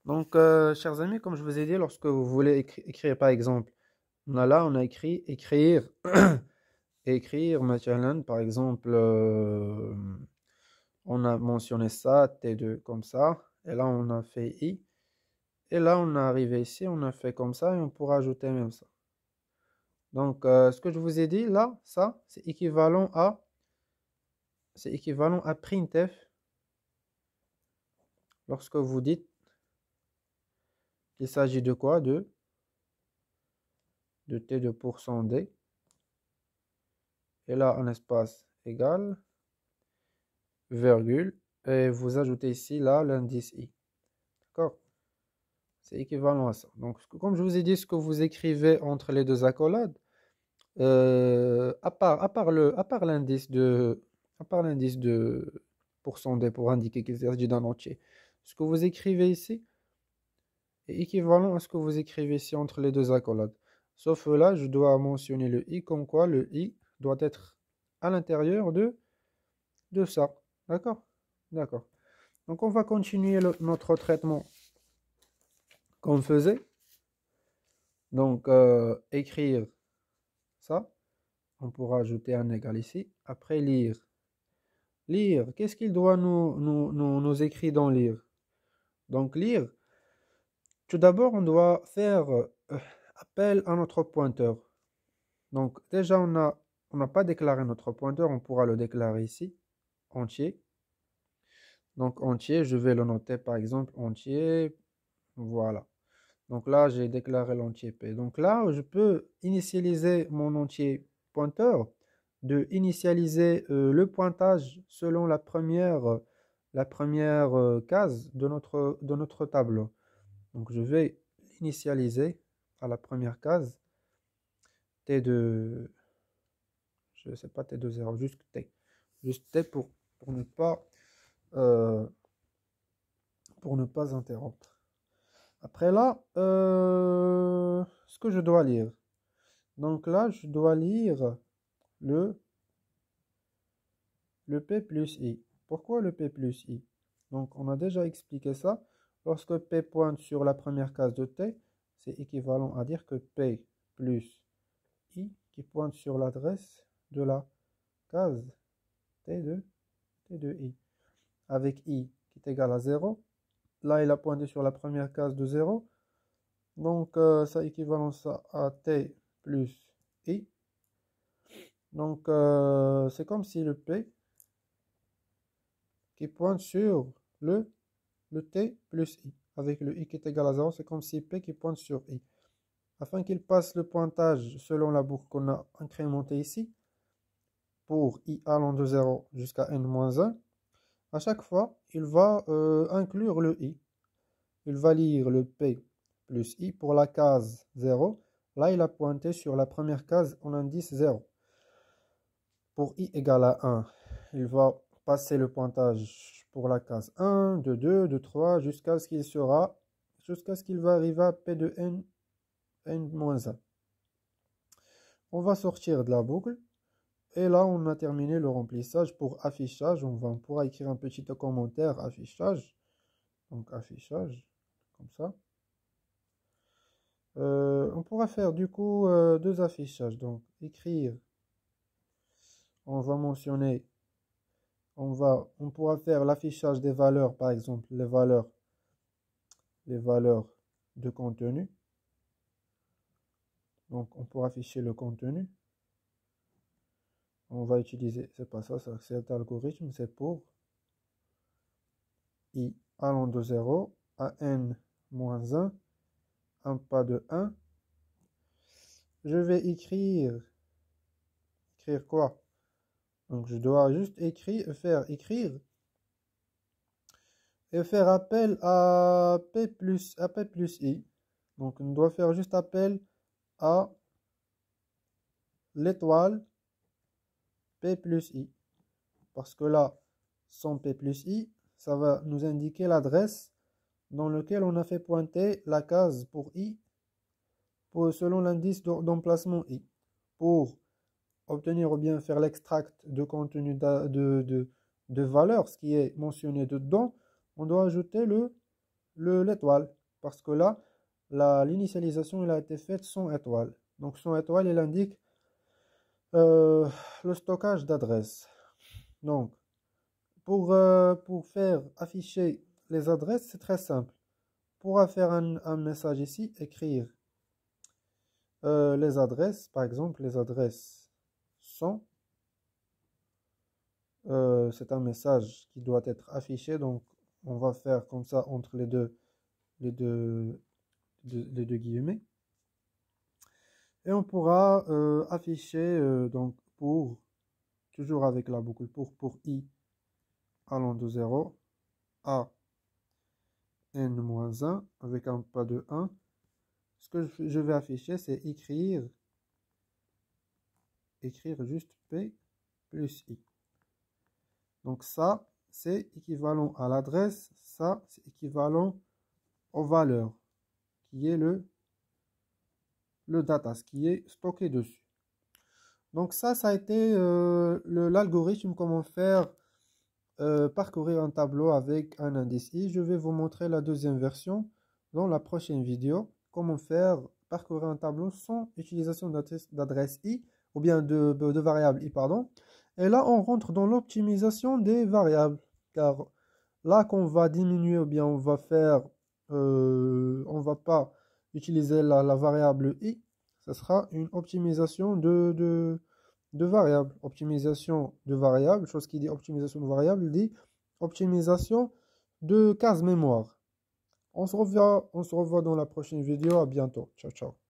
Donc, chers amis, comme je vous ai dit, lorsque vous voulez écrire, par exemple, on a écrit écrire, écrire, مثلاً, par exemple, on a mentionné ça, T2 comme ça, et là on a fait I, et là on est arrivé ici, on a fait comme ça, et on pourra ajouter même ça. Donc, ce que je vous ai dit là, ça, c'est équivalent à printf lorsque vous dites qu'il s'agit de quoi? De T2%D, et là un espace égal, virgule, et vous ajoutez ici là l'indice I. D'accord? C'est équivalent à ça. Donc, comme je vous ai dit, ce que vous écrivez entre les deux accolades, à part l'indice de pourcent D pour indiquer qu'il s'agit d'un entier, ce que vous écrivez ici est équivalent à ce que vous écrivez ici entre les deux accolades. Sauf que là, je dois mentionner le I comme quoi le I doit être à l'intérieur de ça. D'accord? D'accord. Donc, on va continuer notre traitement qu'on faisait. Donc, écrire ça. On pourra ajouter un égal ici. Après, lire. Lire, qu'est-ce qu'il doit nous écrire dans lire? Donc, lire, tout d'abord, on doit faire appel à notre pointeur. Donc, déjà, on n'a pas déclaré notre pointeur. On pourra le déclarer ici, entier. Donc, entier, je vais le noter par exemple, entier. Voilà. Donc là, j'ai déclaré l'entier P. Donc là, je peux initialiser mon entier pointeur, de initialiser le pointage selon la première case de notre tableau. Donc je vais l'initialiser à la première case, T de, je ne sais pas, T de 0, juste T. Juste T pour ne pas, euh, pour ne pas interrompre. Après là, ce que je dois lire. Donc là, je dois lire le, le P plus I. Pourquoi le P plus I? Donc on a déjà expliqué ça. Lorsque P pointe sur la première case de T, c'est équivalent à dire que P plus I qui pointe sur l'adresse de la case T de I. Avec I qui est égal à 0. Là, il a pointé sur la première case de 0. Donc ça équivalent ça à T plus I. Donc c'est comme si le P qui pointe sur le T plus I. Avec le I qui est égal à 0, c'est comme si P qui pointe sur I. Afin qu'il passe le pointage selon la boucle qu'on a incrémentée ici, pour I allant de 0 jusqu'à n-1, à chaque fois, il va inclure le I. Il va lire le P plus I pour la case 0. Là, il a pointé sur la première case en indice 0. Pour I égale à 1, il va passer le pointage pour la case 1, de 2, de 3, jusqu'à ce qu'il va arriver à P de n-1. On va sortir de la boucle. Et là, on a terminé le remplissage. Pour affichage, on pourra écrire un petit commentaire affichage. Donc affichage, comme ça. On pourra faire du coup deux affichages. Donc écrire, on va mentionner, on pourra faire l'affichage des valeurs, par exemple, les valeurs de contenu. Donc on pourra afficher le contenu. On va utiliser, c'est pas ça, cet algorithme, c'est pour I allant de 0 à n-1, un pas de 1. Je vais écrire quoi? Donc je dois juste faire écrire et faire appel à P plus I. Donc on doit faire juste appel à l'étoile P plus I. Parce que là, sans P plus I, ça va nous indiquer l'adresse dans laquelle on a fait pointer la case pour I selon l'indice d'emplacement I. Pour obtenir ou bien faire l'extract de contenu de valeur, ce qui est mentionné dedans, on doit ajouter l'étoile. Parce que là, l'initialisation elle a été faite sans étoile. Donc sans étoile, il indique le stockage d'adresses. Donc, pour faire afficher les adresses, c'est très simple. Pour faire un message ici, écrire les adresses, par exemple, les adresses sont, c'est un message qui doit être affiché, donc on va faire comme ça entre les deux, les deux guillemets. Et on pourra afficher, donc toujours avec la boucle pour i allant de 0 à n-1 avec un pas de 1. Ce que je vais afficher, c'est écrire juste p plus i. Donc ça, c'est équivalent à l'adresse, ça, c'est équivalent aux valeurs, qui est le data, ce qui est stocké dessus. Donc ça a été l'algorithme, comment faire parcourir un tableau avec un indice i. Je vais vous montrer la deuxième version dans la prochaine vidéo, comment faire parcourir un tableau sans utilisation d'adresse i, ou bien de variable i, pardon. Et là, on rentre dans l'optimisation des variables, car là qu'on va diminuer, ou bien on va faire, on va pas utiliser la variable i, ce sera une optimisation de variables. Optimisation de variables, chose qui dit optimisation de variables, dit optimisation de case mémoire. On se revoit dans la prochaine vidéo. À bientôt. Ciao, ciao.